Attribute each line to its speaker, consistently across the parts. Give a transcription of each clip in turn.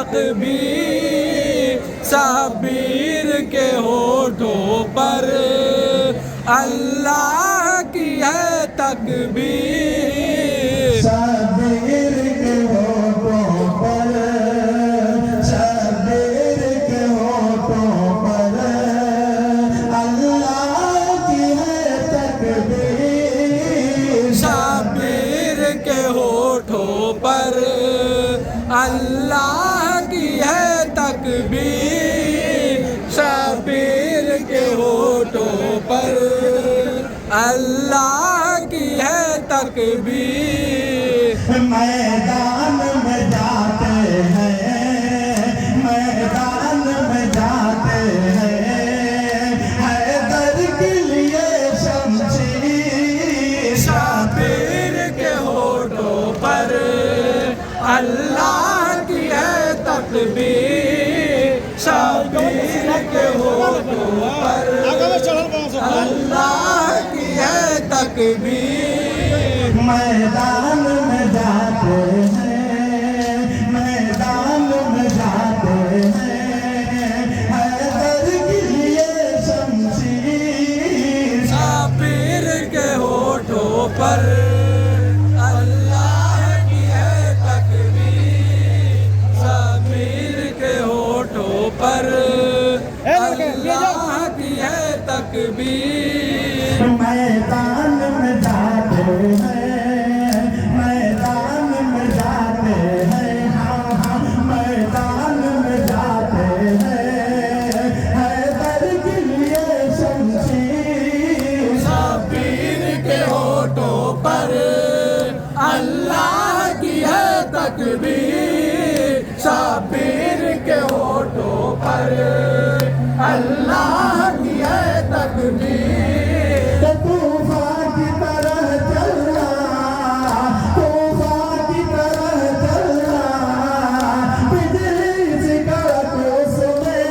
Speaker 1: तकबीर, शब्बीर के होठों पर अल्लाह की है तकबीर।
Speaker 2: शब्बीर के होठों पर, शब्बीर के होठों पर अल्लाह की है तकबीर।
Speaker 1: शब्बीर के होठों पर अल्लाह की है तकबीर, शब्बीर के होठों पर अल्लाह की है तकबीर।
Speaker 2: मैदान में जाते हैं, मैदान में जाते हैं, हैदर के लिए शमशीर।
Speaker 1: शब्बीर के होठों पर अल्लाह की है तकबीर, शब्बीर के होठों पर अल्लाह की है तकबीर।
Speaker 2: मैदान में जाते हैं, मैदान में जाते हैं, हैदर के लिए शमशीर।
Speaker 1: शब्बीर के होठों पर अल्लाह की है तकबीर, शब्बीर के होठों पर अल्लाह की है तकबीर।
Speaker 2: मैदान में जाते हैं, मैदान में जाते हैं, हाँ हाँ मैदान में जाते हैं, हैदर के लिए शमशीर।
Speaker 1: शब्बीर के होठों पर अल्लाह की है तकबीर, शब्बीर के होठों पर अल्लाह की है तकबीर।
Speaker 2: तूफान की तरह चलना, तूफान की तरह चलना, बिजली सी कड़क उसमें,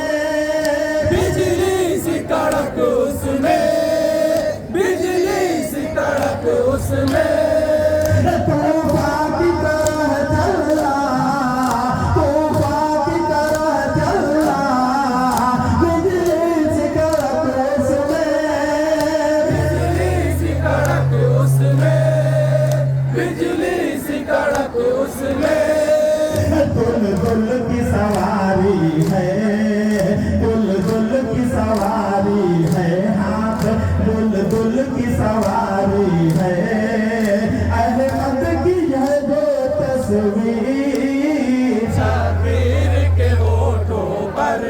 Speaker 1: बिजली सी कड़क उसमें, बिजली सी कड़क उसमें।
Speaker 2: तूफान की तरह चलना, तूफान की तरह चलना, बिजली सी कड़क उसमें।
Speaker 1: बिजली सी कड़क उसमें, बिजली सी कड़क उसमें।
Speaker 2: दुल की सवारी है, दुल की सवारी है, हाथ दुल की सवारी है, अहमद की है जो तस्वीर।
Speaker 1: शब्बीर के होठों पर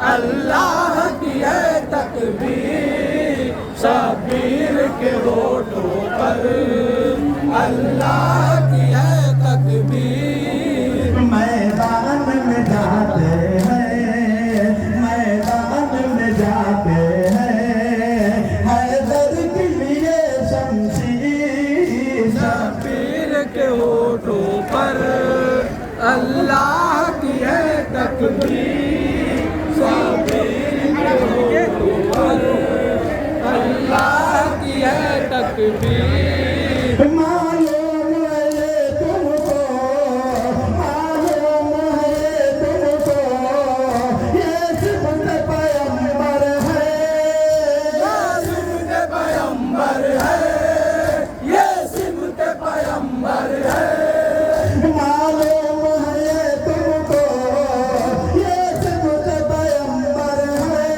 Speaker 1: अल्लाह की है तकबीर, शब्बीर के होठों पर अल्लाह की है तकबीर।
Speaker 2: मैदान में जाते हैं, मैदान में जाते हैं, हैदर के लिए शमशीर।
Speaker 1: शब्बीर के होठों पर अल्लाह की है तकबीर, शब्बीर के होठों पर अल्लाह की है तकबीर।
Speaker 2: मालूम है ये तुमको, मालूम है ये तुमको, ये सिफ़त पैगंबर है,
Speaker 1: सिमत पैगंबर है, ये सिमत पैगंबर है।
Speaker 2: मालूम है ये तुमको, ये सिफ़त पैगंबर है,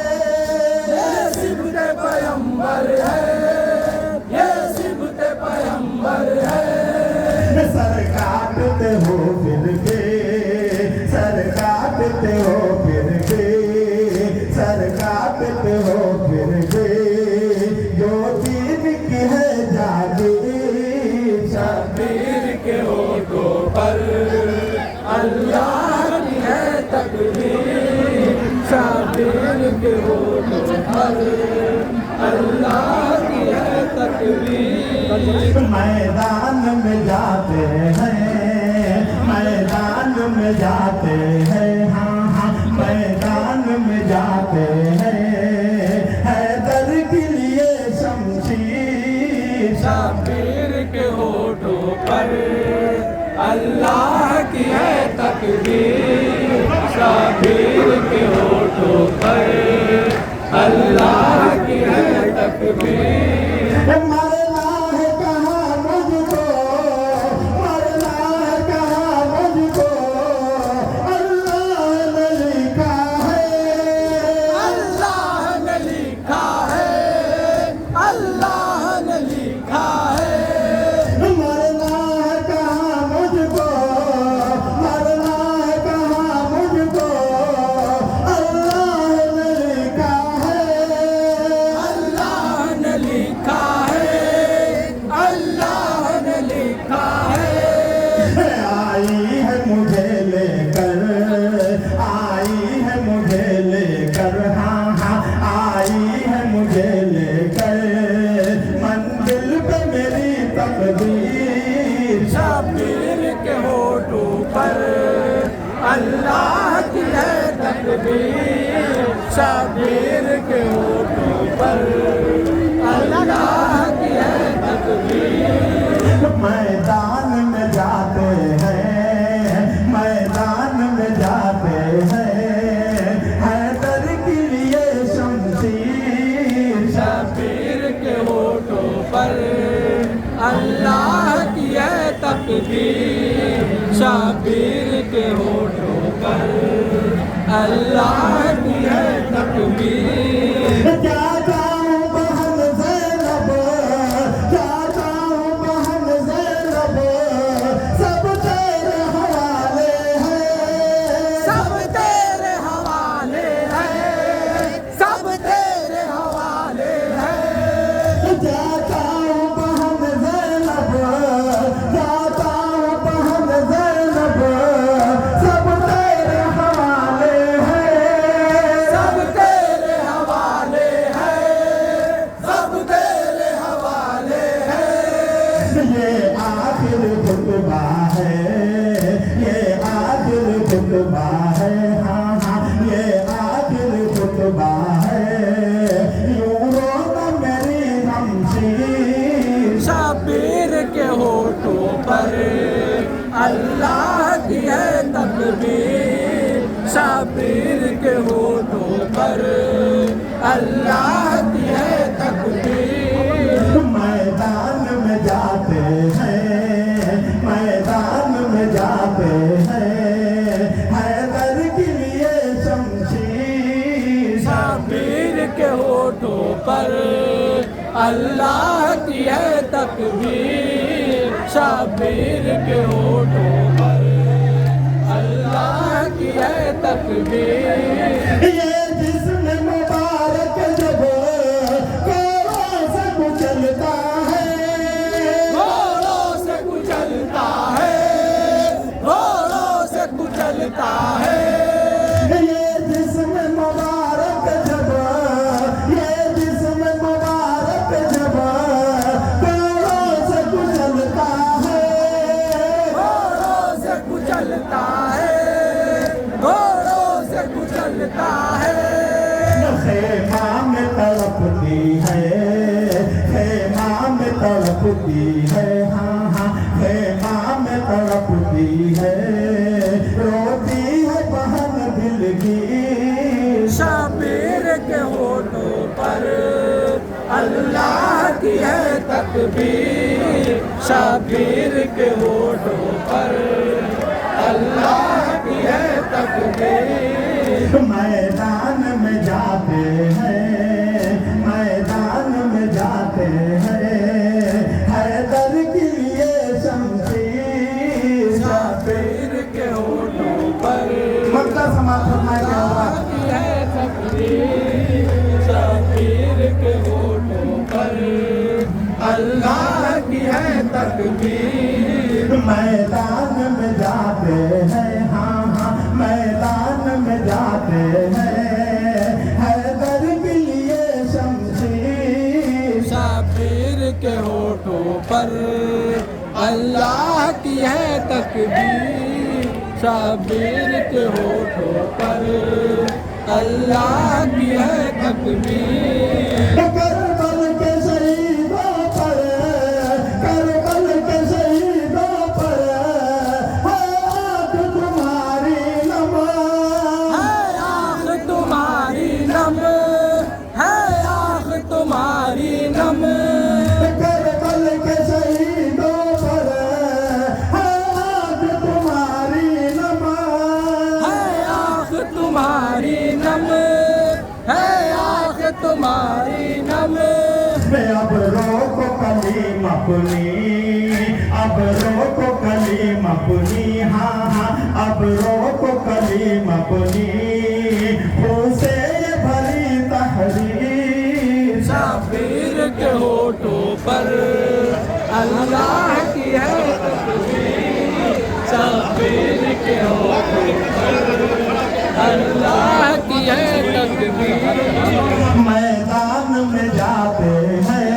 Speaker 1: ये सिमत पैगंबर है, ये सिमत पैगंबर है।
Speaker 2: सर काटते हो फिर के, सर काटते हो फिर के, सर काटते हो फिर के, जो दीन की है जागीर।
Speaker 1: शब्बीर के होठों पर अल्लाह की है तकबीर, शब्बीर के होठों पर अल्लाह की है तकबीर।
Speaker 2: मैदान में जाते हैं, मैदान में जाते हैं, हाँ हाँ मैदान में जाते हैं, हैदर के लिए शमशीर।
Speaker 1: शब्बीर के होठों पर अल्लाह की है तकबीर, अल्लाह की है तकबीर, शबीर के होठों पर अल्लाह की है तकबीर।
Speaker 2: मैदान में जाते हैं, मैदान में जाते हैं, हैदर के लिए शमशीर,
Speaker 1: शबीर के होठों पर अल्लाह की है तकबीर, शबीर के होठों पर अल्लाह की है तकबीर।
Speaker 2: क्या जाऊं बहन ज़ैनब, क्या जाऊं बहन ज़ैनब, सब तेरे हवाले हैं,
Speaker 1: सब तेरे हवाले है, सब तेरे हवाले है।
Speaker 2: क्या जाऊं बहन ज़ैनब, क्या जाऊं बहन ज़ैनब, सब तेरे हवाले हैं,
Speaker 1: सब तेरे हवाले है, सब तेरे हवाले है।
Speaker 2: ये आखिर खुतबा है, ये आखिर खुतबा है, हाँ हाँ ये आखिर खुतबा है, यूं रोना मेरी हमशीर,
Speaker 1: शबीर के होठों पर अल्लाह की है तकबीर, शबीर के होठों पर अल्लाह की है तकबीर।
Speaker 2: मैदान में जाते हैं, मैदान में जाते हैं, हैदर के लिए शमशीर,
Speaker 1: शबीर के होठों पर अल्लाह की है तकबीर, शबीर के होठों पर अल्लाह की है तकबीर।
Speaker 2: ये जिस्म मुबारक जब कोरों से कुचलता है,
Speaker 1: घोड़ों से कुचलता है, घोड़ों से कुचलता है।
Speaker 2: ये जिस्म मुबारक जब, ये जिस्म मुबारक जब कोरों से कुचलता है,
Speaker 1: घोड़ों से कुचलता है, घोड़ों से कुचलता है।
Speaker 2: खेमा में तड़पती है, खेमा में तड़पती है, हाँ हाँ खेमा में तड़पती है, रोती है बहन दिल की,
Speaker 1: शबीर के होठों पर अल्लाह की है तकबीर, शबीर के होठों पर अल्लाह की है तकबीर।
Speaker 2: मैदान में जाते हैं, मैदान में जाते हैं, हैदर के लिए शमशीर,
Speaker 1: शबीर के होठों पर
Speaker 2: मक्का समाप्त फरमाया गया होगा।
Speaker 1: अल्लाह की है तकबीर, शबीर के होठों पर अल्लाह की है तकबीर।
Speaker 2: मैदान में जाते हैं, हाँ हाँ मैदान में जाते हैं, हैदर के लिए शमशीर,
Speaker 1: शबीर के होठों पर अल्लाह की है तकबीर, शबीर के होठों पर अल्लाह की है तकबीर।
Speaker 2: करबल के शहीदों पर, करबल के शहीदों पर है आँख तुम्हारी नम,
Speaker 1: है आँख तुम्हारी नम, है आँख तुम्हारी नम।
Speaker 2: करबल के शहीदों पर है आँख तुम्हारी नम,
Speaker 1: है आँख तुम्हारी नम, है आँख तुम्हारी नम।
Speaker 2: अब रोको कलीम अपनी, अब रोको कलीम अपनी, हाँ हाँ अब रोको कलीम अपनी, से भरी तहरीर,
Speaker 1: शबीर के होठों पर अल्लाह की है तकबीर, शबीर के होठों पर अल्लाह की है तकबीर।
Speaker 2: मैदान में जाते हैं,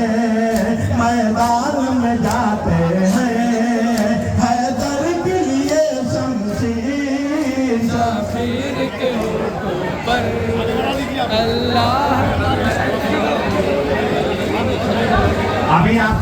Speaker 2: मैदान में जाते हैं, हैदर के लिए शमशीर,
Speaker 1: शाबिर के होठों पर अल्लाह
Speaker 2: अभी आप